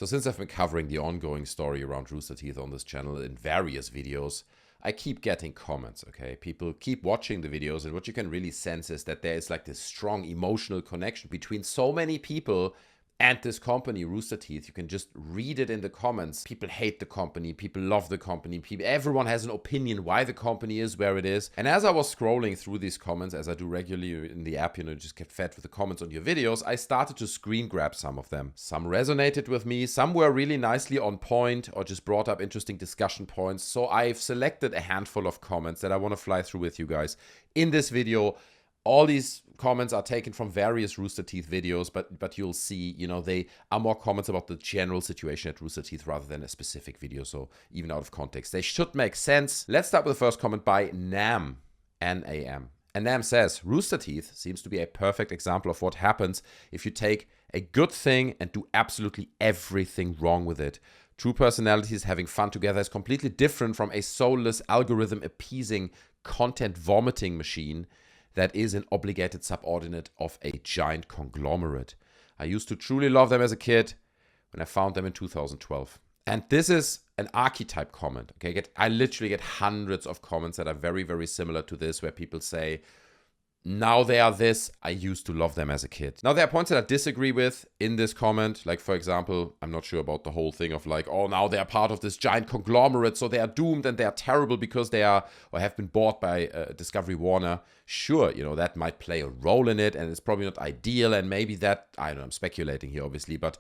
So since I've been covering the ongoing story around Rooster Teeth on this channel in various videos, I keep getting comments, okay? People keep watching the videos, and what you can really sense is that there is like this strong emotional connection between so many people and this company, Rooster Teeth. You can just read it in the comments. People hate the company, people love the company, everyone has an opinion why the company is where it is. And as I was scrolling through these comments, as I do regularly in the app, just get fed with the comments on your videos, I started to screen grab some of them. Some resonated with me, some were really nicely on point or just brought up interesting discussion points. So I've selected a handful of comments that I want to fly through with you guys in this video. All these comments are taken from various Rooster Teeth videos, but you'll see, they are more comments about the general situation at Rooster Teeth rather than a specific video, so even out of context, they should make sense. Let's start with the first comment by Nam, N-A-M. And Nam says, Rooster Teeth seems to be a perfect example of what happens if you take a good thing and do absolutely everything wrong with it. True personalities having fun together is completely different from a soulless algorithm-appeasing, content-vomiting machine that is an obligated subordinate of a giant conglomerate. I used to truly love them as a kid when I found them in 2012. And this is an archetype comment. Okay, I literally get hundreds of comments that are very, very similar to this, where people say, now they are this, I used to love them as a kid. Now there are points that I disagree with in this comment. Like, for example, I'm not sure about the whole thing of like, oh, now they are part of this giant conglomerate, so they are doomed and they are terrible because they are or have been bought by Discovery Warner. Sure, that might play a role in it, and it's probably not ideal, and maybe that, I don't know, I'm speculating here obviously, but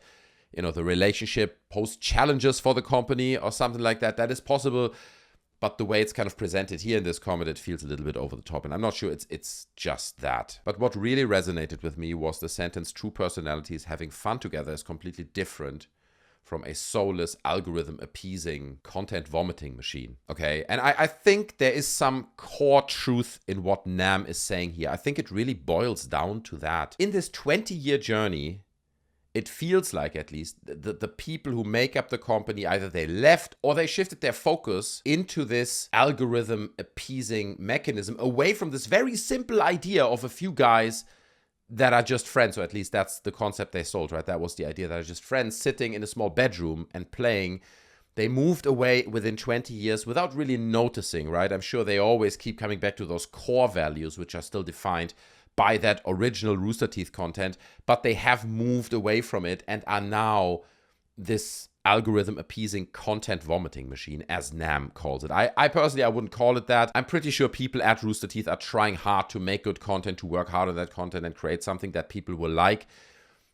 the relationship poses challenges for the company or something like that. That is possible. But the way it's kind of presented here in this comment, it feels a little bit over the top. And I'm not sure it's just that. But what really resonated with me was the sentence, true personalities having fun together is completely different from a soulless algorithm-appeasing, content-vomiting machine. Okay, and I think there is some core truth in what Nam is saying here. I think it really boils down to that. In this 20-year journey, it feels like, at least, the people who make up the company, either they left or they shifted their focus into this algorithm appeasing mechanism, away from this very simple idea of a few guys that are just friends, or at least that's the concept they sold, right? That was the idea, that are just friends sitting in a small bedroom and playing. They moved away within 20 years without really noticing, right? I'm sure they always keep coming back to those core values, which are still defined by that original Rooster Teeth content, but they have moved away from it and are now this algorithm appeasing content vomiting machine, as Nam calls it. I personally, I wouldn't call it that. I'm pretty sure people at Rooster Teeth are trying hard to make good content, to work hard on that content and create something that people will like.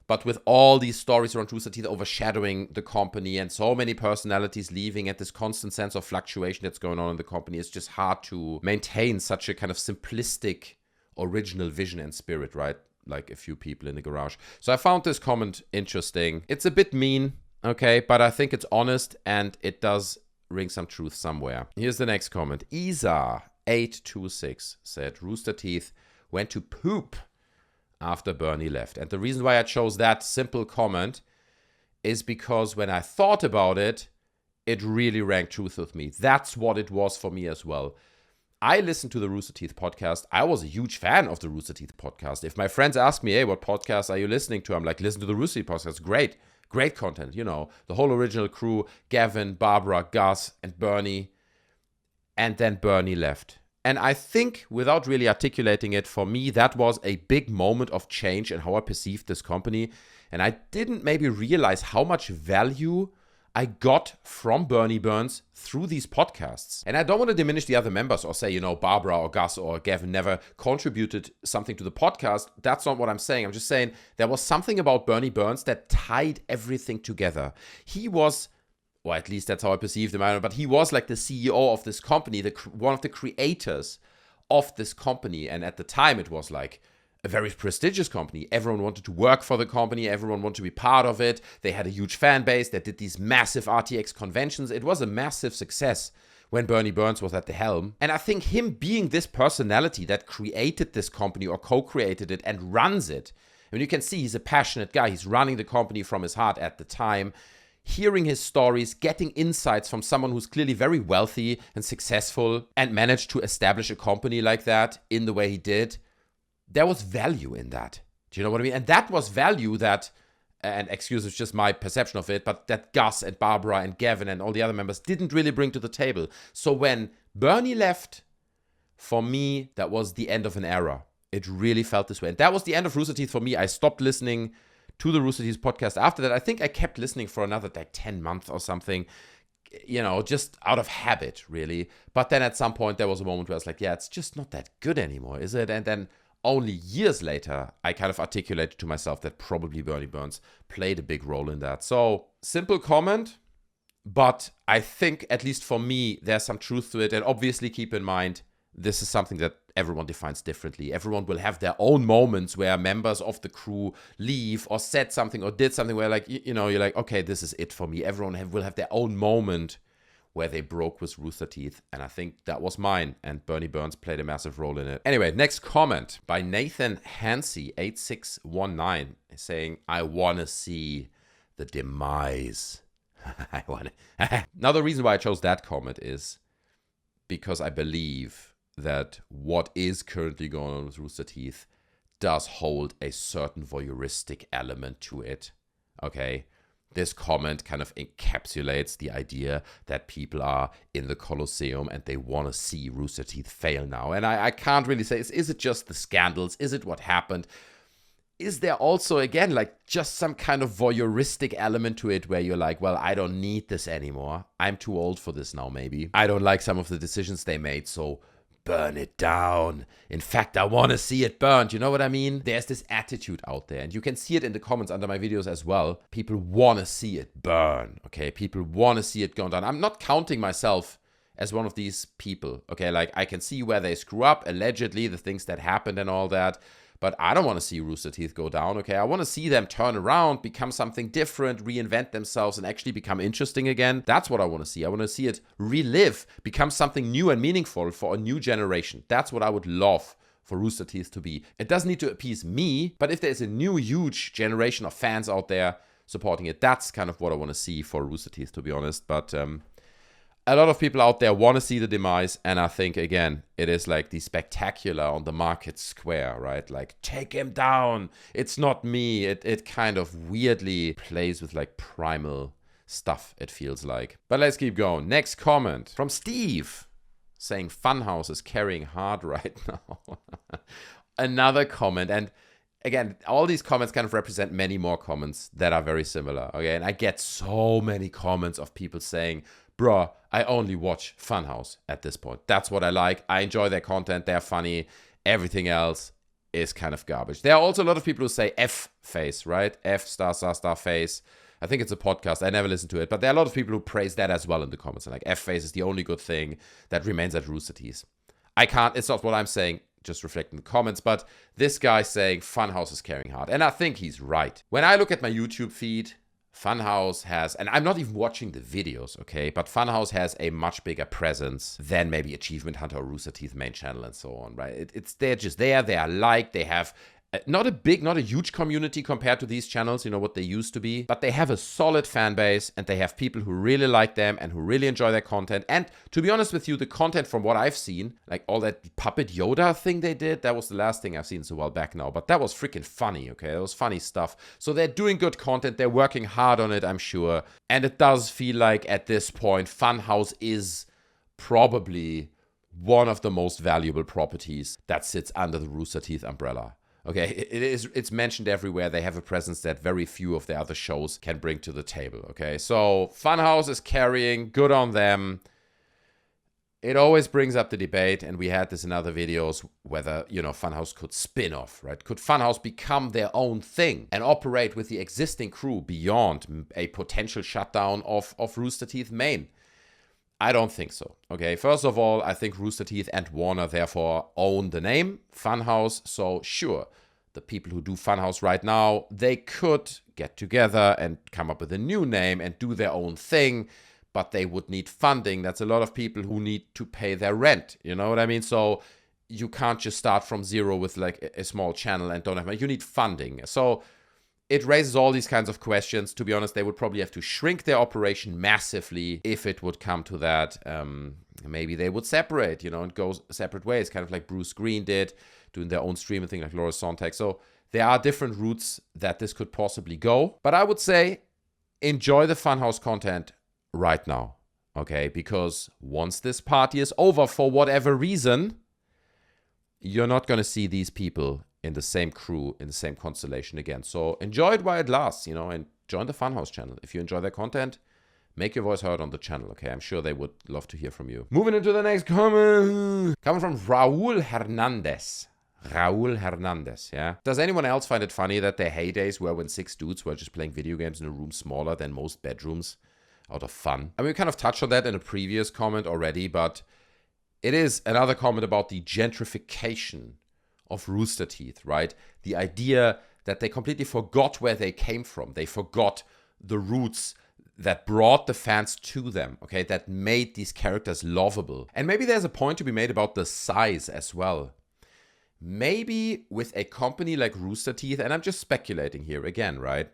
But with all these stories around Rooster Teeth overshadowing the company and so many personalities leaving and this constant sense of fluctuation that's going on in the company, it's just hard to maintain such a kind of simplistic original vision and spirit, right? Like a few people in the garage. So I found this comment interesting. It's a bit mean, okay, but I think it's honest and it does ring some truth somewhere. Here's the next comment. Isa826 said, Rooster Teeth went to poop after Burnie left. And the reason why I chose that simple comment is because when I thought about it, it really rang truth with me. That's what it was for me as well. I listened to the Rooster Teeth podcast. I was a huge fan of the Rooster Teeth podcast. If my friends ask me, hey, what podcast are you listening to? I'm like, listen to the Rooster Teeth podcast. Great. Great content. The whole original crew, Gavin, Barbara, Gus, and Burnie. And then Burnie left. And I think, without really articulating it, for me, that was a big moment of change in how I perceived this company. And I didn't maybe realize how much value I got from Burnie Burns through these podcasts. And I don't want to diminish the other members or say, Barbara or Gus or Gavin never contributed something to the podcast. That's not what I'm saying. I'm just saying there was something about Burnie Burns that tied everything together. He was, or at least that's how I perceived him, but he was like the CEO of this company, one of the creators of this company. And at the time it was like a very prestigious company. Everyone wanted to work for the company. Everyone wanted to be part of it. They had a huge fan base. They did these massive RTX conventions. It was a massive success when Burnie Burns was at the helm. And I think him being this personality that created this company or co-created it and runs it. I mean, you can see he's a passionate guy. He's running the company from his heart at the time. Hearing his stories, getting insights from someone who's clearly very wealthy and successful and managed to establish a company like that in the way he did. There was value in that. Do you know what I mean? And that was value that and excuse it's just my perception of it, but that Gus and Barbara and Gavin and all the other members didn't really bring to the table. So when Burnie left, for me, that was the end of an era. It really felt this way. And that was the end of Rooster Teeth for me. I stopped listening to the Rooster Teeth podcast after that. I think I kept listening for another 10 months or something, just out of habit, really. But then at some point, there was a moment where I was like, yeah, it's just not that good anymore, is it? And then only years later, I kind of articulated to myself that probably Burnie Burns played a big role in that. So, simple comment, but I think, at least for me, there's some truth to it. And obviously, keep in mind, this is something that everyone defines differently. Everyone will have their own moments where members of the crew leave or said something or did something where, like, you're like, okay, this is it for me. Everyone will have their own moment where they broke with Rooster Teeth. And I think that was mine. And Burnie Burns played a massive role in it. Anyway, next comment by Nathan Hansey, 8619, saying, I want to see the demise. Now, the reason why I chose that comment is because I believe that what is currently going on with Rooster Teeth does hold a certain voyeuristic element to it. Okay? This comment kind of encapsulates the idea that people are in the Colosseum and they want to see Rooster Teeth fail now. And I can't really say, is it just the scandals? Is it what happened? Is there also, again, like just some kind of voyeuristic element to it where you're like, well, I don't need this anymore. I'm too old for this now, maybe. I don't like some of the decisions they made, so burn it down. In fact, I want to see it burned. You know what I mean? There's this attitude out there, and you can see it in the comments under my videos as well. People want to see it burn, okay? People want to see it go down. I'm not counting myself as one of these people, okay? Like, I can see where they screw up, allegedly, the things that happened and all that. But I don't want to see Rooster Teeth go down, okay? I want to see them turn around, become something different, reinvent themselves, and actually become interesting again. That's what I want to see. I want to see it relive, become something new and meaningful for a new generation. That's what I would love for Rooster Teeth to be. It doesn't need to appease me, but if there's a new, huge generation of fans out there supporting it, that's kind of what I want to see for Rooster Teeth, to be honest. But a lot of people out there want to see the demise, and I think, again, it is like the spectacular on the market square, right? Like, take him down. It's not me. It kind of weirdly plays with, like, primal stuff, it feels like. But let's keep going. Next comment from Steve, saying Funhaus is carrying hard right now. Another comment, and again, all these comments kind of represent many more comments that are very similar, okay? And I get so many comments of people saying, bruh, I only watch Funhaus at this point. That's what I like. I enjoy their content. They're funny. Everything else is kind of garbage. There are also a lot of people who say F face, right? F star face. I think it's a podcast. I never listen to it. But there are a lot of people who praise that as well in the comments. And like, F face is the only good thing that remains at Rooster Teeth. It's not what I'm saying, just reflecting the comments. But this guy saying Funhaus is carrying hard. And I think he's right. When I look at my YouTube feed, Funhaus has, and I'm not even watching the videos, okay, but Funhaus has a much bigger presence than maybe Achievement Hunter or Rooster Teeth main channel and so on, right? They're just there, they are liked, they have not a huge community compared to these channels, what they used to be, but they have a solid fan base and they have people who really like them and who really enjoy their content. And to be honest with you, the content from what I've seen, like all that Puppet Yoda thing they did, that was the last thing I've seen. It's a while back now, but that was freaking funny, okay? That was funny stuff. So they're doing good content. They're working hard on it, I'm sure. And it does feel like at this point, Funhaus is probably one of the most valuable properties that sits under the Rooster Teeth umbrella. Okay, it's mentioned everywhere. They have a presence that very few of the other shows can bring to the table, okay? So Funhaus is carrying, good on them. It always brings up the debate, and we had this in other videos, whether, Funhaus could spin off, right? Could Funhaus become their own thing and operate with the existing crew beyond a potential shutdown of Rooster Teeth main? I don't think so, okay? First of all, I think Rooster Teeth and Warner therefore own the name Funhaus, so sure, the people who do Funhaus right now, they could get together and come up with a new name and do their own thing, but they would need funding. That's a lot of people who need to pay their rent, you know what I mean? So you can't just start from zero with like a small channel and don't have money. You need funding. So it raises all these kinds of questions. To be honest, they would probably have to shrink their operation massively if it would come to that. Maybe they would separate, and go separate ways, kind of like Bruce Green did, doing their own streaming thing like Laura Sontag. So There are different routes that this could possibly go. But I would say enjoy the Funhaus content right now, okay? Because once this party is over for whatever reason, you're not going to see these people in the same crew, in the same constellation again. So enjoy it while it lasts, and join the Funhaus channel. If you enjoy their content, make your voice heard on the channel, okay? I'm sure they would love to hear from you. Moving into the next comment. Coming from Raul Hernandez. Raul Hernandez, yeah? Does anyone else find it funny that their heydays were when 6 dudes were just playing video games in a room smaller than most bedrooms out of fun? I mean, we kind of touched on that in a previous comment already, but it is another comment about the gentrification of Rooster Teeth, right? The idea that they completely forgot where they came from. They forgot the roots that brought the fans to them, okay? That made these characters lovable. And maybe there's a point to be made about the size as well. Maybe with a company like Rooster Teeth, and I'm just speculating here again, right?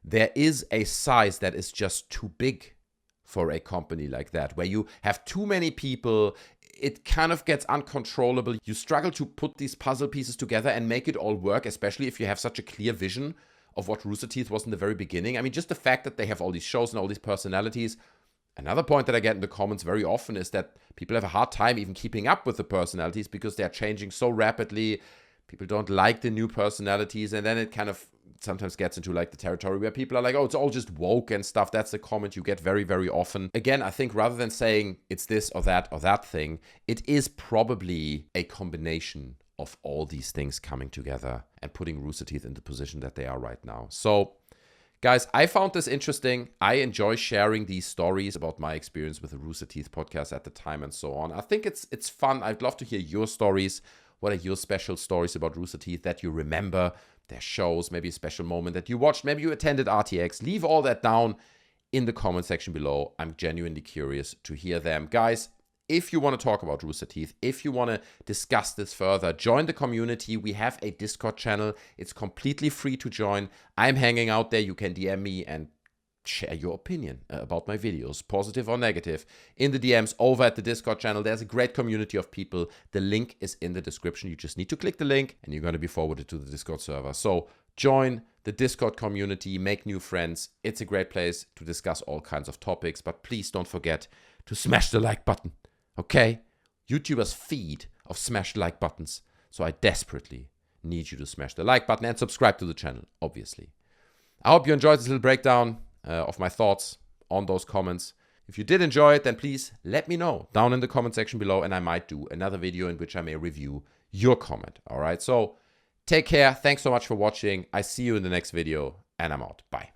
There is a size that is just too big for a company like that, where you have too many people, it kind of gets uncontrollable. You struggle to put these puzzle pieces together and make it all work, especially if you have such a clear vision of what Rooster Teeth was in the very beginning. I mean, just the fact that they have all these shows and all these personalities. Another point that I get in the comments very often is that people have a hard time even keeping up with the personalities because they're changing so rapidly. People don't like the new personalities, and then it kind of sometimes gets into like the territory where people are like, oh, it's all just woke and stuff. That's the comment you get very, very often. Again, I think rather than saying it's this or that thing, it is probably a combination of all these things coming together and putting Rooster Teeth in the position that they are right now. So guys, I found this interesting. I enjoy sharing these stories about my experience with the Rooster Teeth podcast at the time and so on. I think it's fun. I'd love to hear your stories. What are your special stories about Rooster Teeth that you remember? Their shows, maybe a special moment that you watched. Maybe you attended RTX. Leave all that down in the comment section below. I'm genuinely curious to hear them. Guys, if you want to talk about Rooster Teeth, if you want to discuss this further, join the community. We have a Discord channel. It's completely free to join. I'm hanging out there. You can DM me and share your opinion about my videos, positive or negative, in the DMs over at the Discord channel. There's a great community of people. The link is in the description. You just need to click the link and you're going to be forwarded to the Discord server. So join the Discord community, make new friends. It's a great place to discuss all kinds of topics, but please don't forget to smash the like button. Okay? YouTubers feed off smash like buttons, so I desperately need you to smash the like button and subscribe to the channel, obviously. I hope you enjoyed this little breakdown of my thoughts on those comments. If you did enjoy it, then please let me know down in the comment section below, and I might do another video in which I may review your comment. All right? So take care. Thanks so much for watching. I see you in the next video, and I'm out. Bye.